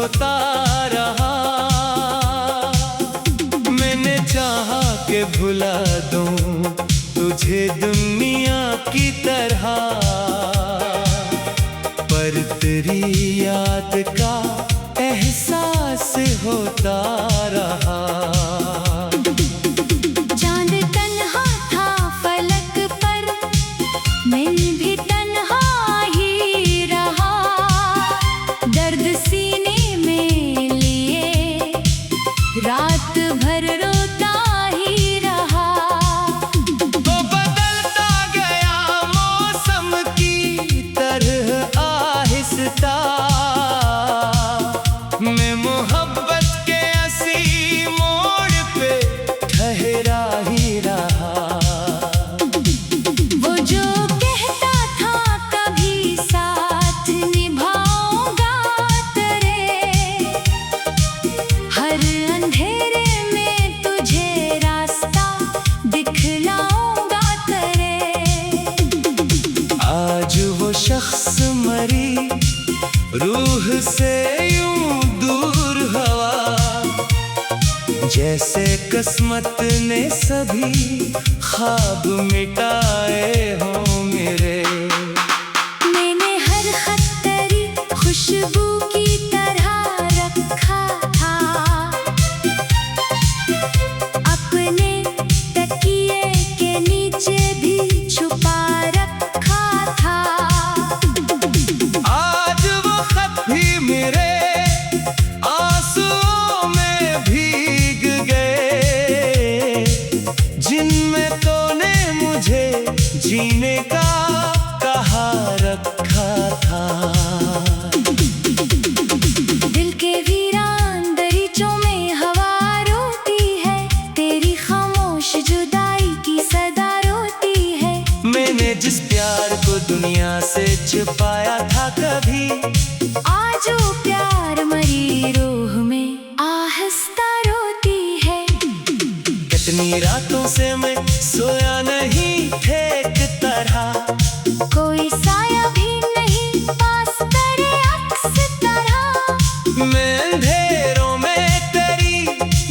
होता रहा। मैंने चाहा कि भुला दूं तुझे दुनिया की तरह, पर तेरी याद का एहसास होता रहा। चांद तन्हा था फलक पर, मैं भी तन्हा ही रहा। दर्द सीने में लिए रात भर रोता ही रहा। तो बदलता गया मौसम की तरह आहिस्ता, मैं मोहब्बत के हंसी मोड़ पे ठहरा ही रहा। वो जो कहता था कभी साथ निभाऊंगा तेरे, हर अंधेरे में तुझे रास्ता दिखलाऊंगा तेरे। आज वो शख्स मरी रूह से यूं दूर हवा, जैसे किस्मत ने सभी ख्वाब मिटाए हों मेरे। मैंने हर खत तेरी खुशबू की तरह रखा था, अपने तकिए के नीचे भी छुपा रखा था। आज वो खत भी मेरे आंसुओं में भीग गए, जिनमें तूने मुझे जीने का कहा रखा था। दिल के वीरान दरीचों में हवा रोती है, तेरी खामोश जुदाई की सदा रोती है। मैंने जिस प्यार को दुनिया से छुपाया था कभी, आज वो प्यार मरी रूह में आहिस्ता रोती है। कितनी रातों से मैं सोया नहीं ठीक तरह, कोई साया भी नहीं पास करे अक्स तरह। मैं अंधेरों में तेरी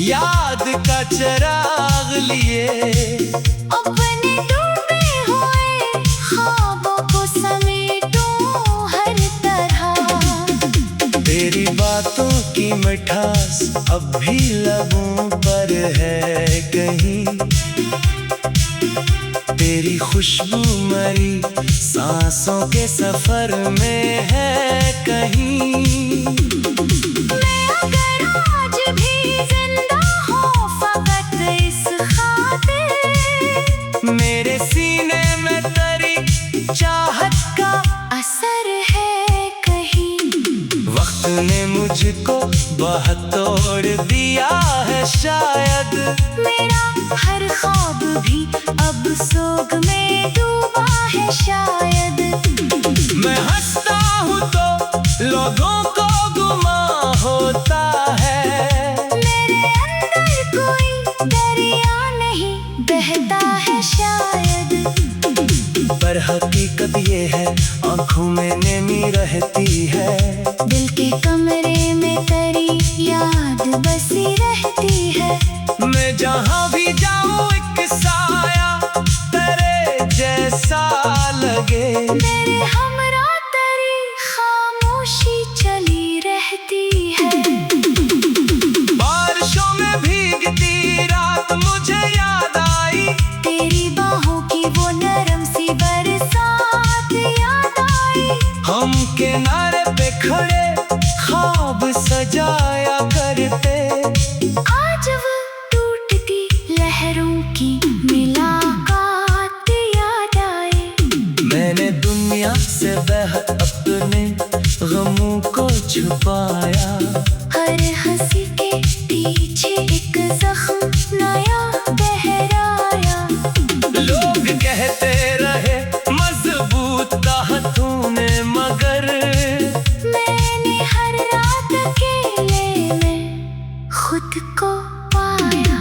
याद का चिराग लिए अपने डूबे हुए ख्वाबों को समेटूं हर तरह। तेरी बातों की मिठास अब भी लबों पर है कहीं, तेरी खुशबू मरी सांसों के सफर में है कहीं। मैं अगर आज भी जिंदा हूँ फकत इस खातिर, मेरे सीने में तेरी चाहत का असर है कहीं। वक्त ने मुझको बहुत तोड़ दिया है शायद, मेरा हर ख्वाब भी अब सोग में डूबा है शायद। मैं हंसता हूँ तो लोगों को गुमा होता है, मेरे अंदर कोई दरिया नहीं बहता है शायद। पर हकीकत ये है आंखों में नमी रहती है। दिल के कमरे में तेरी याद बसी रहती है। मैं जहाँ भी जाऊँ एक साया तेरे जैसा लगे, मेरे हमरा तेरी खामोशी चली रहती है। बारिशों में भीगती रात मुझे याद आई, तेरी बाहों की वो नरम सी बरसात याद आई। हम किनारे पे खड़े ख्वाब सजाया करते, आज वो टूटती लहरों की मुलाकात याद आए। मैंने दुनिया से बेहद अपने गमों को छुपाया, हर हंसी के पीछे एक जख्म नया गहराया। लोग कहते रहे मजबूत था तूने, मगर मैंने हर रात अकेले में खुद को पाया।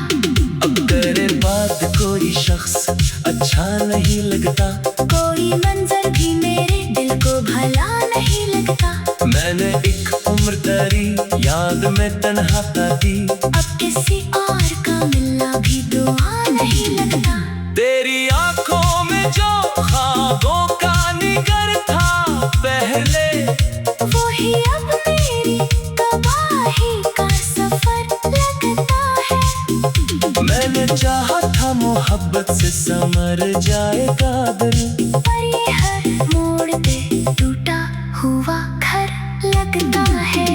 अब तेरे बाद कोई शख्स अच्छा नहीं लगता, कोई मंजर भी मेरे दिल को भला नहीं लगता। मैंने एक उम्र तेरी खुद में तन्हा थी। अब किसी और का मिलना भी दुआ नहीं लगता। तेरी आंखों में जो ख्वाबों का निगर था पहले, वही अब मेरी तबाही का सफर लगता है। मैंने चाहा था मोहब्बत से संवर जाएगा दिल, पर ये हर मोड़ पे टूटा हुआ घर लगता है।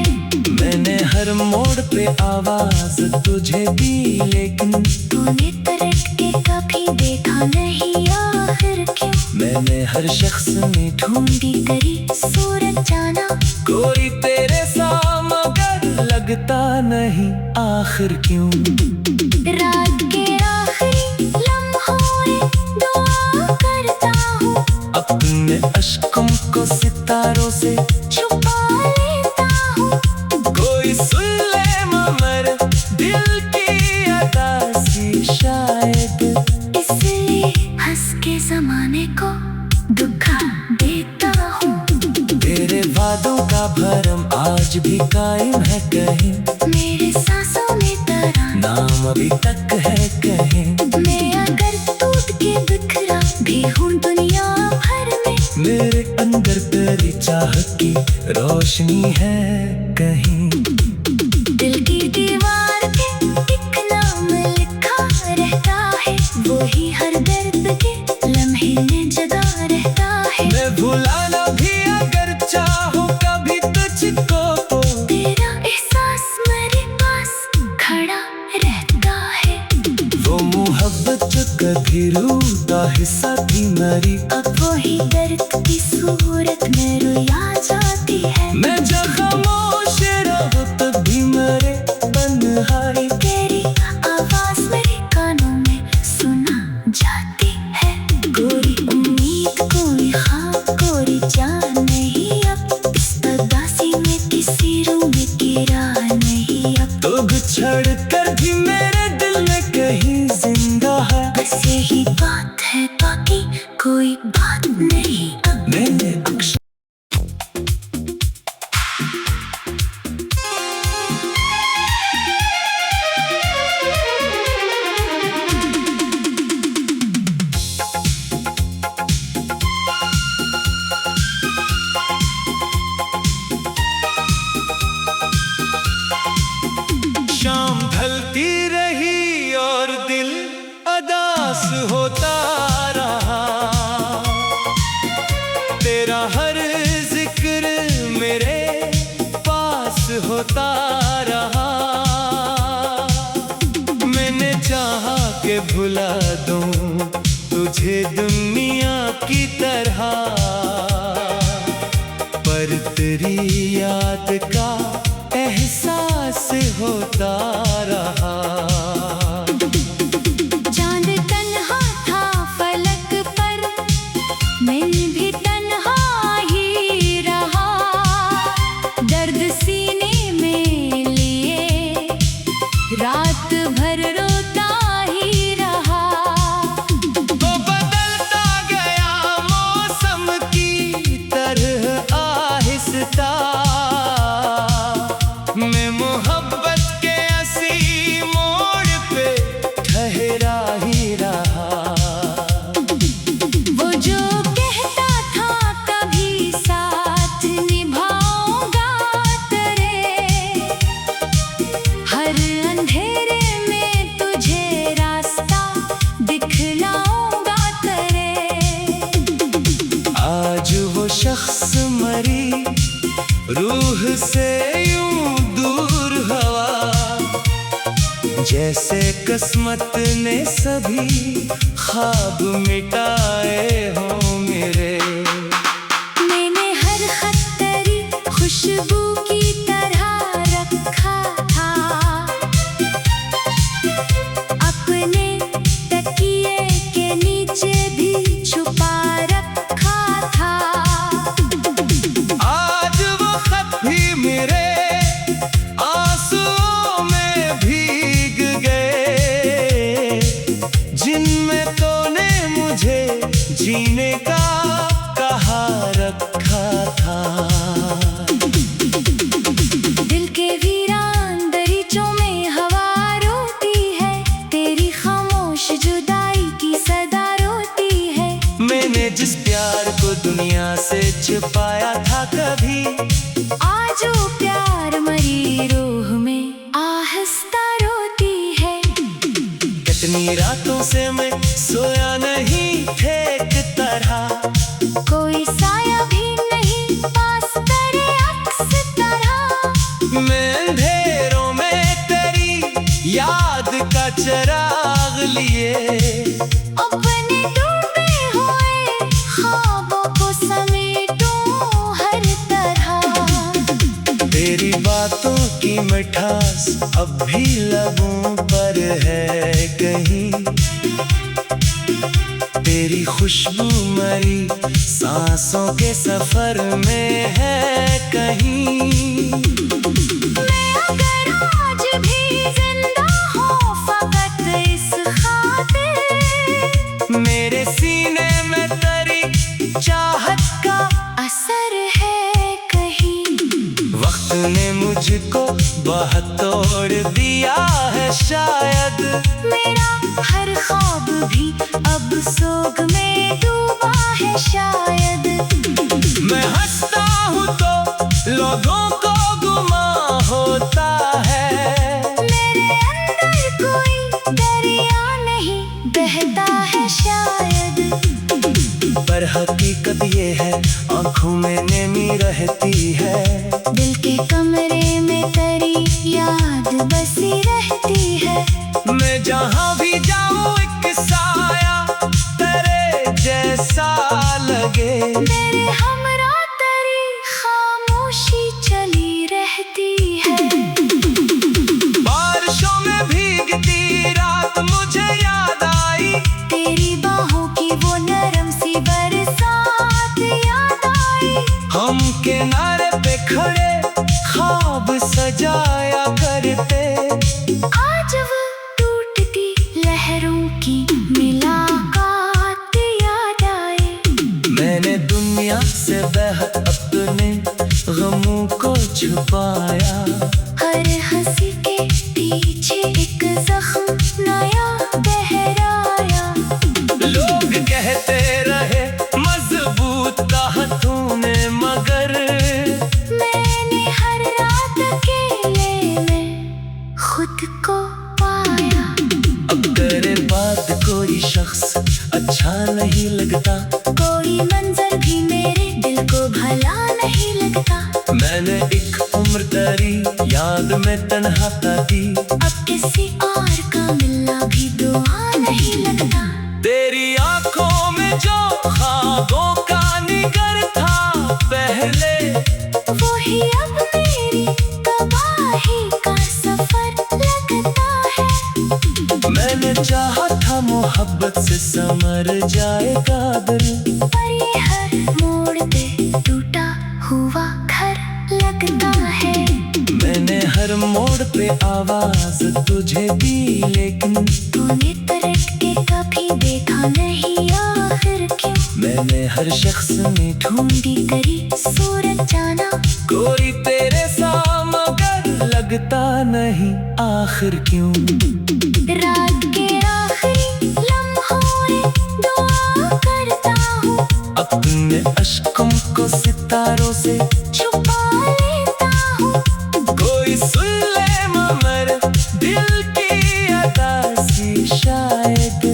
मैंने हर मोड़ पे आवाज तुझे दी, लेकिन तूने पलट के कभी देखा नहीं आखिर क्यों। मैंने हर शख्स में ढूंढी तेरी सूरत जाना, कोई तेरे सा मगर लगता नहीं आखिर क्यों। रात के आखिरी लम्हों में दुआ करता हूँ, अपने अश्कों को सितारों से छुपा लेता हूँ। कोई सुन ले मगर दिल की अदा सी शायद, इसलिए हंस के जमाने को दुखा देता हूँ। तेरे वादों का भरम आज भी कायम है कहीं, मेरे सांसों में तरह नाम अभी तक है कहीं। मैं अगर टूट के बिखरा भी हूँ दुनिया भर में, मेरे अंदर तेरी चाह की रोशनी है कहीं। दिल की दीवार पे एक नाम लिखा रहता है, वही हर दर्द के लम्हे में जगा रहता है। मैं भुलाना भी अगर चाहूँ कभी तुझको तो, तेरा एहसास मेरे पास खड़ा रहता है। वो मोहब्बत जो कभी रूह का हिस्सा थी मेरी, अब वही दर्द की सूरत में रुला जाती है। मैं जब खामोश रहूं तब भी मेरे तन्हाई, तेरी आवाज मेरे कानों में सुना जाती है। कोई उम्मीद, कोई ख्वाब, कोई जान नहीं अब इस उदासी में, किसी रूह में गिरा नहीं अब। तो बिछड़ कर भी मेरे दिल में कहीं जिंदा है। बस यही बात है, बाकी कोई बात नहीं अब। मैंने अक्सर शाम ढलती रही और दिल अदास होता रहा, तेरा हर जिक्र मेरे पास होता रहा। मैंने चाहा कि भुला दूं तुझे दुनिया की तरह, पर तेरी याद का एहसास होता रहा। चांद तन्हा था फलक पर, मैं भी तन्हा ही रहा। दर्द सीने में लिए रात भर रोता ही रहा। तो बदलता गया मौसम की तरह आहिस्ता, मैं मोहब्बत के ऐसी मोड़ पे ठहरा ही रहा। वो जो कहता था कभी साथ निभाऊंगा तेरे, हर अंधेरे में तुझे रास्ता दिखलाऊंगा तेरे। आज वो शख्स मरी रूह से यूं दूर हवा, जैसे किस्मत ने सभी ख्वाब मिटाए हों मेरे। मैंने हर खत तेरी खुशबू की तरह रखा था, अपने तकिए के नीचे भी छुपा रखा था। आज वो खत भी मेरे आंसुओं में भीग गए, जिनमें तूने मुझे जीने का छुपाया था कभी। आजो प्यार मरी रूह में आहिस्ता रोती है। कितनी रातों से मैं सोया नहीं ठेक तरह, कोई साया भी नहीं पास तेरे अक्स तरह। मैं अंधेरों में तेरी याद का चिराग लिए अपने डूबे हुए ख्वाबों को समेटूं हर तरह। तेरी बातों की मिठास अब भी लबों पर है कहीं। तेरी खुशबू मरी सांसों के सफर में है कहीं। मैं अगर आज भी जिंदा हूँ फकत इस खातिर, मेरे सीने में तेरी चाहत का असर है कहीं। वक्त ने मुझको बहुत तोड़ दिया है शायद। मेरा हर ख्वाब भी अब सोग में डूबा है शायद। मैं हंसता हूँ तो लोगों को गुमा होता है। मेरे अंदर कोई दरिया नहीं बहता है शायद। पर हकीकत ये है आंखों में नमी रहती है। दिल के कमरे में तेरी याद बसी रहती है। मैं जहाँ भी जाऊँ एक साया तेरे जैसा लगे। मेरे हमरा तेरी खामोशी चली रहती है। बारिशों में भीगती रात मुझे याद आई। तेरी बाहों की वो नरम सी बरसात याद आई। हम किनारे पे खड़े ख्वाब सजाया करते। आज वो टूटती लहरों की मुलाकात याद आए। मैंने दुनिया से बेहद अपने गमों को छुपाया। हर हंसी के पीछे एक जख्म नया गहराया। लोग कहते रहे मजबूत कहा तूने, मगर मैंने हर रात अकेले में खुद को पाया। अब तेरे बाद कोई शख्स अच्छा नहीं लगता। कोई मंजर भी मेरे दिल को भला नहीं लगता। मैंने एक उम्र तेरी याद में तन्हा काटी। अब किसी और का मिलना भी दुआ नहीं लगता। तेरी आंखों में जो ख्वाबों का निगर था पहले, वही अब मेरी तबाही का सफर लगता है। मैंने चाहा था मोहब्बत से संवर जाएगा दिल। पर ये हर मोड़ पे टूटा हुआ घर लगता है। मैंने हर मोड़ पे आवाज तुझे दी, लेकिन तूने तरट के कभी देखा नहीं आखिर क्यों। मैंने हर शख्स में ढूंढी तेरी सूरत जाना। कोई तेरे सा मगर लगता नहीं आखिर क्यों। रात के आखिरी लम्हों में दुआ करता हूँ। अपने अश्कों को सितारों से छुपा लेता हूँ। कोई सुन ले मगर दिल की अदा सी शायद।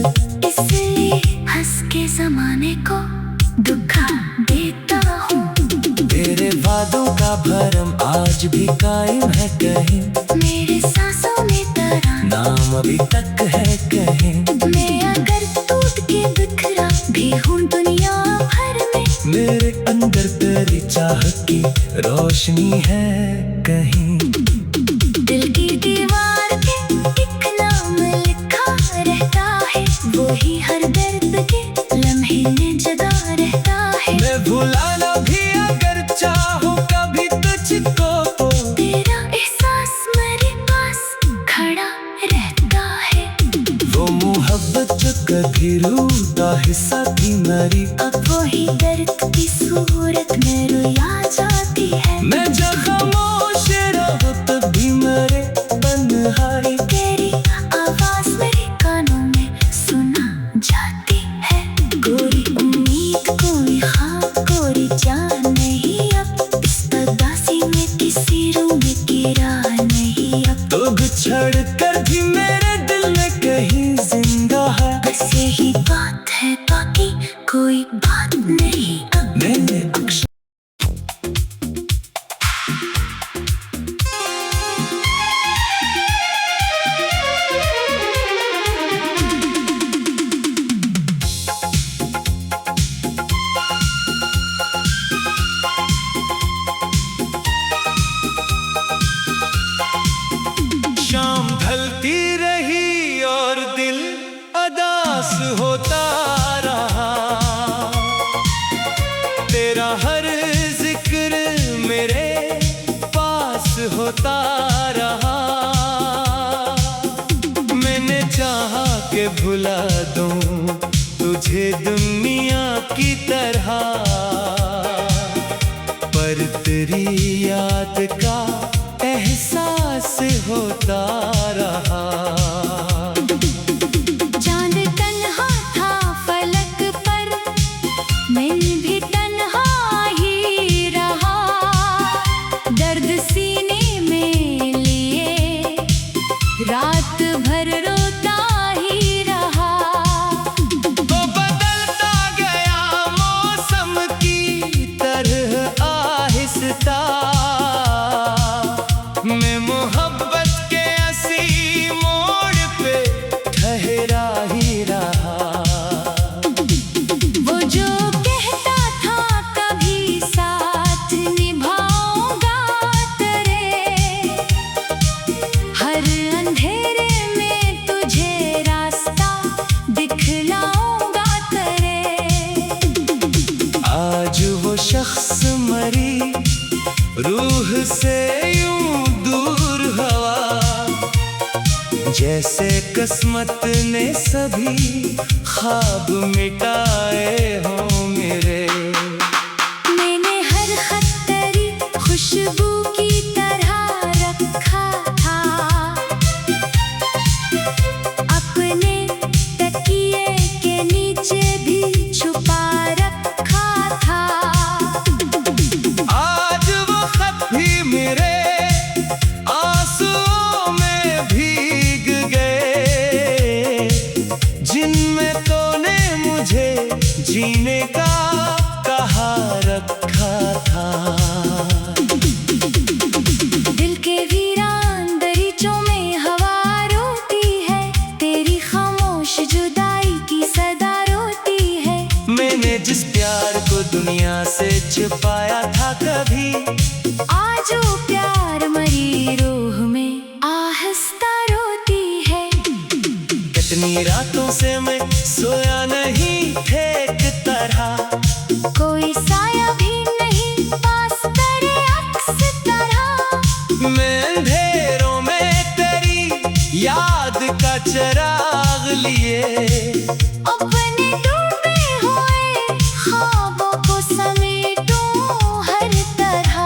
इसलिए हंस के जमाने को दुखा देता हूँ। तेरे वादों का भरम आज भी कायम है कहीं। मेरे सांसों में तरह नाम अभी तक है कहीं। मैं अगर टूट के बिखरा भी हूँ दुनिया भर में। मेरे अंदर तेरी चाह की रोशनी है कहीं। दिल की दीवार पे एक नाम लिखा रहता है। वही हर दर्द के लम्हे में जगा रहता है। मैं भुलाना भी अगर चाहूँ कभी तुझको तो तेरा एहसास मेरे पास खड़ा रहता है। वो मोहब्बत जो कभी रूठा हिस्सा थी मेरी, अब वही दर्द की सूरत में रुला जाती है। मैं जब खामोश रहूं तब भी मेरे तन्हाई। तेरी आवाज मेरे कानों में सुना जाती है। कोई उम्मीद कोई ख्वाब कोई जान होता रहा। मैंने चाहा कि भुला दूं तुझे दुनिया की तरह, पर तेरी याद का एहसास होता रहा। चांद तन्हा था फलक पर, मैं भी तन्हा ही रहा। दर्द सीने में लिए रात भर रोता ही रहा। तो बदलता गया मौसम की तरह आहिस्ता, मैं मोहब्बत के हंसी मोड़ पे ठहरा ही रहा। वो जो कहता था कभी साथ निभाऊंगा तेरे, हर अंधेरे में तुझे रास्ता दिखलाऊंगा तेरे। आज वो शख्स मरी रूह से यूं दूर हवा, जैसे किस्मत ने सभी ख्वाब मिटाए हों मेरे। मैंने हर खत तेरी खुशबू की तरह रखा था, अपने तकिए के नीचे भी छुपा रखा था। आज वो खत भी मेरे आंसुओं में भीग गए, जिनमें तूने मुझे जीने का कहा रखा था। दिल के वीरान दरीचों में हवा रोती है, तेरी खामोश जुदाई की सदा रोती है। मैंने जिस प्यार को दुनिया से छुपाया था कभी, आज वो प्यार मरी रूह में आहिस्ता रोती है। कितनी रातों से मैं सोया नहीं ठीक तरह, कोई साया भी नहीं पास तेरे अक्स तरह। मैं अंधेरों में तेरी याद का चिराग लिए अपने डूबे हुए ख्वाबों को समेटूं हर तरह।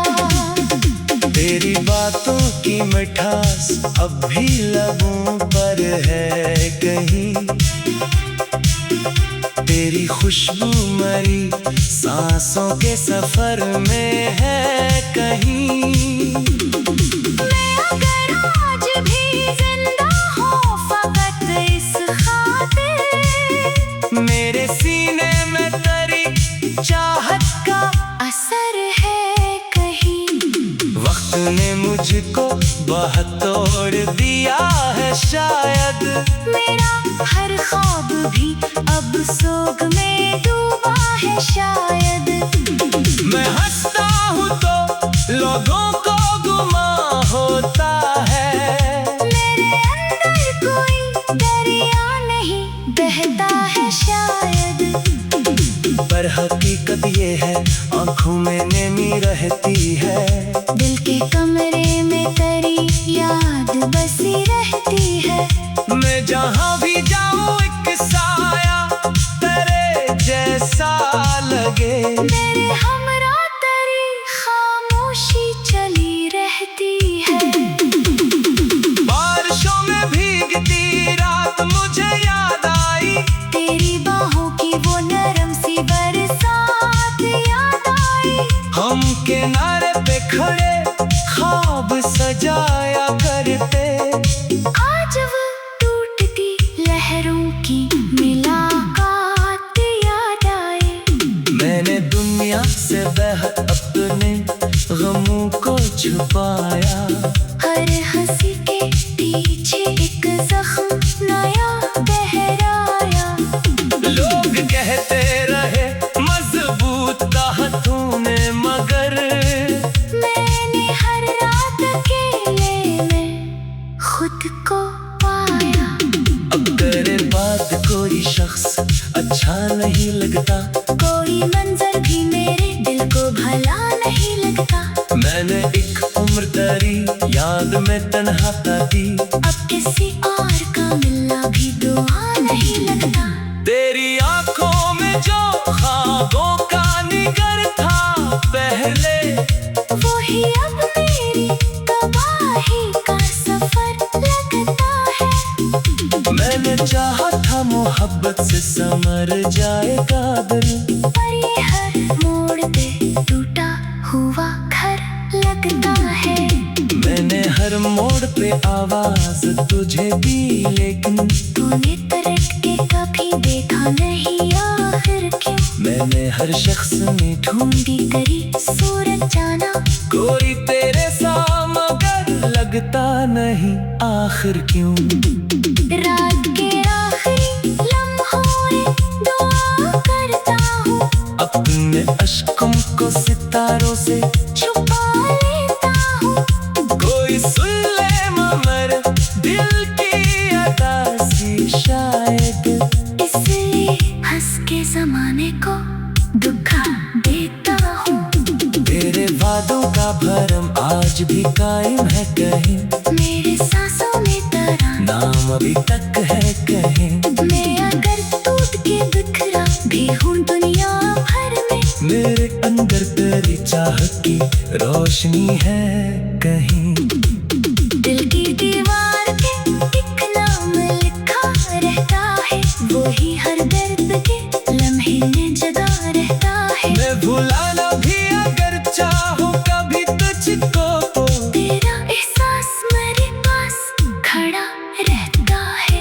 तेरी बातों की मिठास अब भी लबों पर है कहीं, तेरी खुशबू मरी सांसों के सफर में है कहीं। मैं अगर आज भी जिंदा हूँ फकत इस खातिर, मेरे सीने में तेरी चाहत का असर है कहीं। वक्त ने मुझको बहुत तोड़ दिया है शायद, मेरा हर ख्वाब भी अब सोग में डूबा है शायद। मैं हंसता हूँ तो लोगों को गुमा होता है, मेरे अंदर कोई दरिया नहीं बहता है शायद। पर हकीकत ये है आंखों में नमी रहती है, दिल के कमरे में तेरी याद बसी रहती है। मैं जहाँ भी जाऊँ एक साया तेरे जैसा लगे। मेरे हमरा तेरी खामोशी चली रहती है। बारिशों में भीगती रात मुझे याद आई, तेरी बाहों की वो नरम सी बरसात याद आई। हम किनारे पे खड़े ख्वाब सजाया करते, आज वो टूटती लहरों की मुलाकात याद आए। मैंने दुनिया से बेहद अपने गमों को छुपाया, हर हंसी के पीछे एक जख्म नया गहराया। लोग कहते रहे मजबूत कहा तूने, मगर मैंने हर रात अकेले में खुद को पाया। अब तेरे बाद कोई शख्स अच्छा नहीं लगता, कोई मंजर भी मेरे दिल को भला नहीं लगता। मैंने एक उम्र तेरी बाद में तन्हा थी। अब किसी और का मिलना भी दुआ नहीं लगता। तेरी आंखों में जो ख्वाबों का निगर था पहले, वही अब मेरी तबाही का सफर लगता है। मैंने चाहा था मोहब्बत से संवर जाएगा दिल, पर ये हर मोड़ पे टूटा हुआ घर लगता है। मैंने हर मोड़ पे आवाज तुझे दी, लेकिन तूने तरट के कभी देखा नहीं आखिर क्यों। मैंने हर शख्स में ढूंढी तेरी सूरत जाना, कोई तेरे सा मगर लगता नहीं आखिर क्यों। रात के आखिरी लम्हों में दुआ करता हूँ, अपने अश्कों को सितारों से छुपा लेता हूँ। कोई सुन ले मगर दिल की अदा सी शायद, इसलिए हंस के जमाने को दुखा देता हूँ। तेरे वादों का भरम आज भी कायम है कहीं, मेरे सांसों में तरह नाम अभी तक है कहीं। मैं अगर टूट के बिखरा भी हूँ दुनिया भर में, मेरे अंदर तेरी चाह की रोशनी है कहीं। दिल की दीवार पे एक नाम लिखा रहता है, वही हर दर्द के लम्हे में जगा रहता है। मैं भुलाना भी अगर चाहूँ कभी तुझको तो, तेरा एहसास मेरे पास खड़ा रहता है।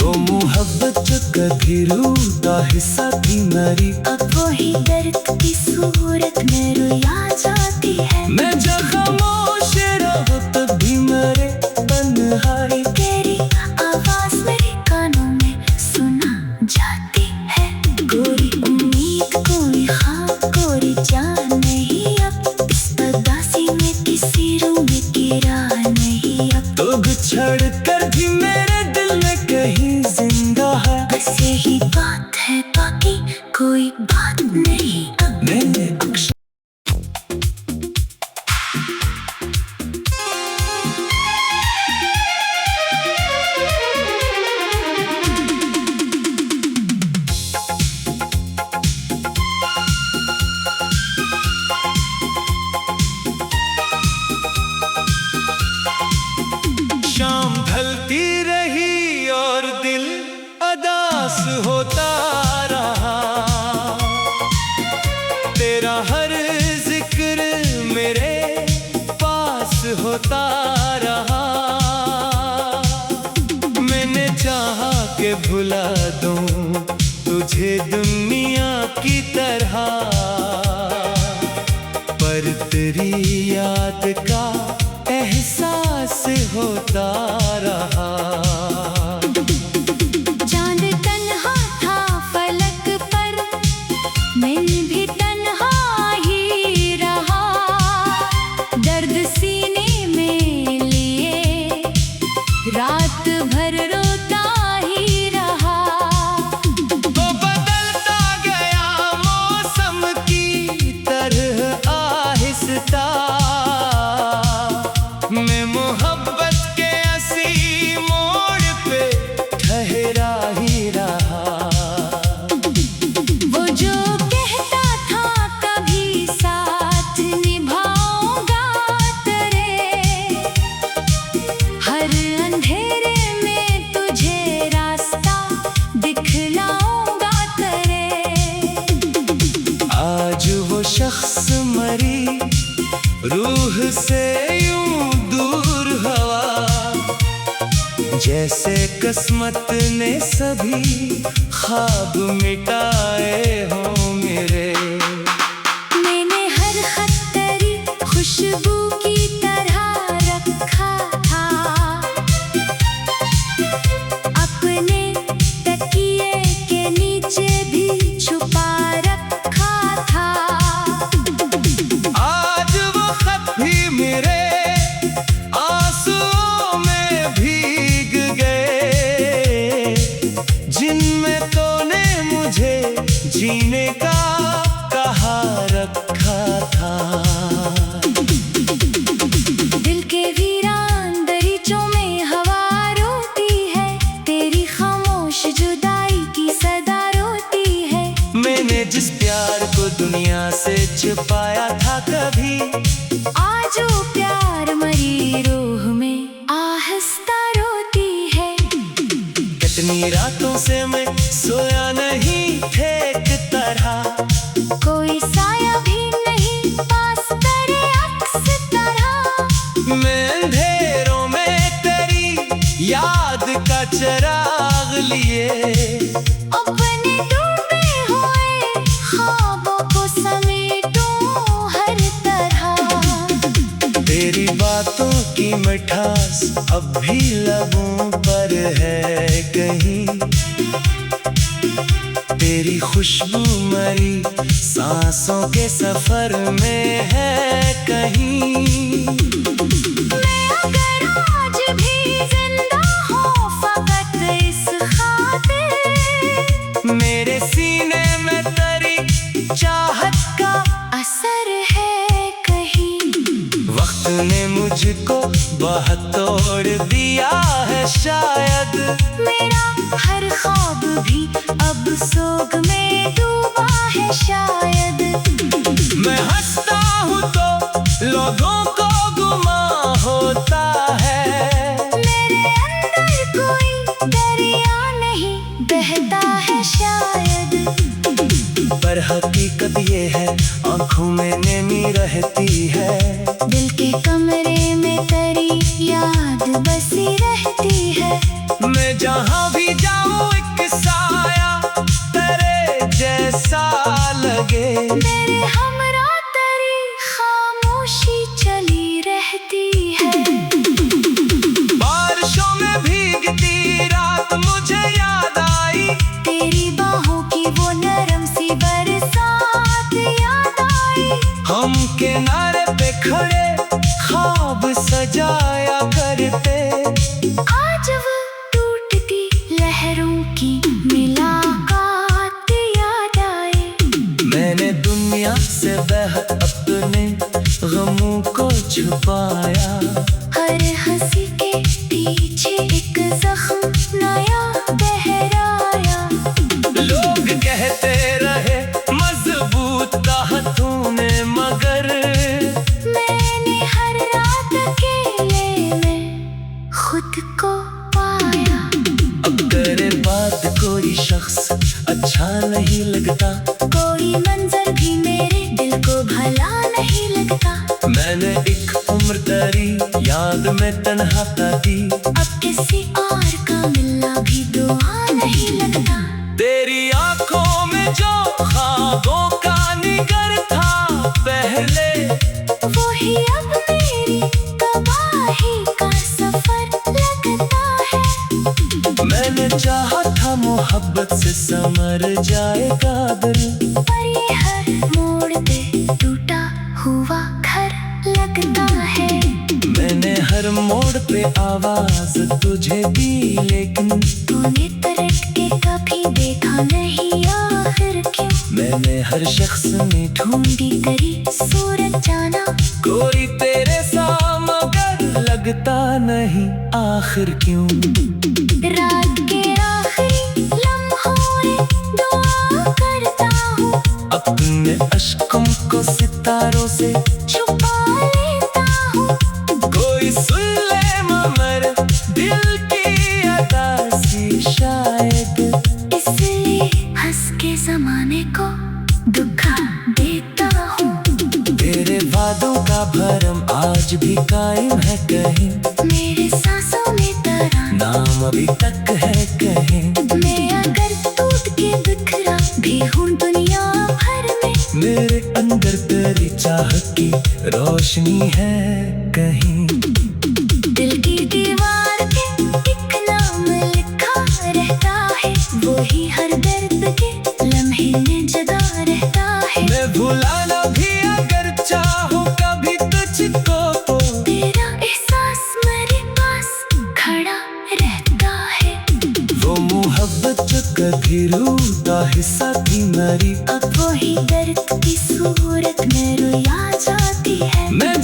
वो मोहब्बत जो कभी रूठा हिस्सा थी मेरी, अब वही दर्द की सूरत में रुला जाती है। मैं जब खामोश रहूं तब भी मेरे तन्हाई, तेरी आवाज मेरे कानों में सुना जाती है। कोई उम्मीद कोई ख्वाब कोई जान नहीं अब, इस उदासी में किसी रूह में गिरा नहीं अब। तो बिछड़ कर भी मेरे दिल में कहीं जिंदा है। बस यही बात है, बाकी कोई बात नहीं अब। मैंने अक्सर शाम ढलती रही और दिल अदास होता रहा, तेरा हर जिक्र मेरे पास होता रहा। मैंने चाहा कि भुला दूं तुझे दुनिया की तरह, पर तेरी याद का एहसास होता रहा। चांद तन्हा था फलक पर, मैं भी तन्हा ही रहा। दर्द सीने में लिए रात भर रोता ही रहा। तो बदलता गया मौसम की तरह आहिस्ता, मैं मोहब्बत के ऐसी मोड़ पे ठहरा ही रहा। वो जो कहता था कभी साथ निभाऊंगा तेरे, हर अंधेरे में तुझे रास्ता दिखलाऊंगा तेरे। आज वो शख्स मरी रूह से यूं दूर हवा, जैसे किस्मत ने सभी ख्वाब मिटाए हों मेरे। मैंने हर खत तेरी खुशबू की तरह रखा था, अपने तकिए के नीचे भी छुपा रखा था। आज वो खत भी मेरे आंसुओं में भीग गए, जिनमें तूने मुझे जीने का कहा रखा था। छुपाया था कभी। आजो प्यार मरी रूह में आहिस्ता रोती है। कितनी रातों से मैं सोया नहीं ठेक तरह, कोई साया भी नहीं पास तेरे अक्स तरह। मैं अंधेरों में तेरी याद का चिराग लिए अपने डूबे हुए ख्वाबों को समेटूं हर तरह। तेरी बातों की मिठास अब भी लबों पर है कहीं, तेरी खुशबू मरी सांसों के सफर में है कहीं। मैं अगर आज भी जिंदा हूँ फकत इस खातिर, मेरे सीने में तेरी चाहत का असर है कहीं। वक्त ने मुझको बहुत तोड़ दिया है शायद, मेरा हर ख्वाब भी अब सोग में डूबा है शायद। मैं हंसता हूँ तो लोगों को गुमा होता है, मेरे अंदर कोई दरिया नहीं बहता है शायद। पर हकीकत ये है आंखों में नमी रहती है, दिल के कमरे में तेरी याद बसी रहती है। मैं जहाँ भी जाऊँ एक साया तेरे जैसा लगे, मेरे हमरा तेरी खामोशी चली रहती है। बारिशों में भीगती रात मुझे याद आई, तेरी बाहों की वो नरम सी बरसात याद आई। हम किनारे पे खड़े ख्वाब सजाया करते, आज वो टूटती लहरों की मुलाकात याद आए। मैंने दुनिया से बेहद अपने गमों को छुपाया, हर हंसी के पीछे एक जख्म नया गहराया। लोग कहते रहे मजबूत कहा तूने, मगर मैंने हर रात अकेले में खुद को पाया। अब करे बात कोई शख्स अच्छा नहीं लगता, कोई मंजर भी मेरे दिल को भला नहीं लगता। मैंने एक उम्र तेरी याद में तन्हा काटी, अब किसी और का मिलना भी दुआ नहीं लगता। तेरी आंखों में जो ख्वाबों का निगर था पहले, वही अब मेरी तबाही का सफर लगता है। मैंने चाहा था मोहब्बत से संवर जाएगा दिल, पर ये हर मोड़ पे टूटा हुआ घर लगता है। मैंने हर मोड़ पे आवाज तुझे दी, लेकिन तूने पलट के कभी देखा नहीं आखिर क्यों। मैंने हर शख्स में ढूंढी तेरी सूरत जाना, कोई तेरे सा मगर लगता नहीं आखिर क्यों। रात के आखिरी लम्हों में दुआ करता हूँ, अपने अश्कों को सितारों से छुपा लेता हूँ। कोई सुन ले मगर दिल की अदासी शायद, इसलिए हंस के जमाने को दुखा देता हूँ। तेरे वादों का भरम आज भी कायम है कहीं, मेरे सांसों में तेरा नाम अभी तक है कहीं। मैं अगर टूट के बिखरा भी हूँ दुनिया भर में, मेरे अंदर तेरी चाहत की रोशनी है कहीं। दिल की दीवार पे एक नाम लिखा रहता है, वो ही हर दर्द के लम्हे में जगा रहता है। मैं भुलाना भी अगर चाहूँ कभी तुझको तो, तेरा एहसास मेरे पास खड़ा रहता है। वो मोहब्बत जो कभी रूह का हिस्सा थी मेरी, अब वही दर्द की सूरत में रुला जाती है। मैं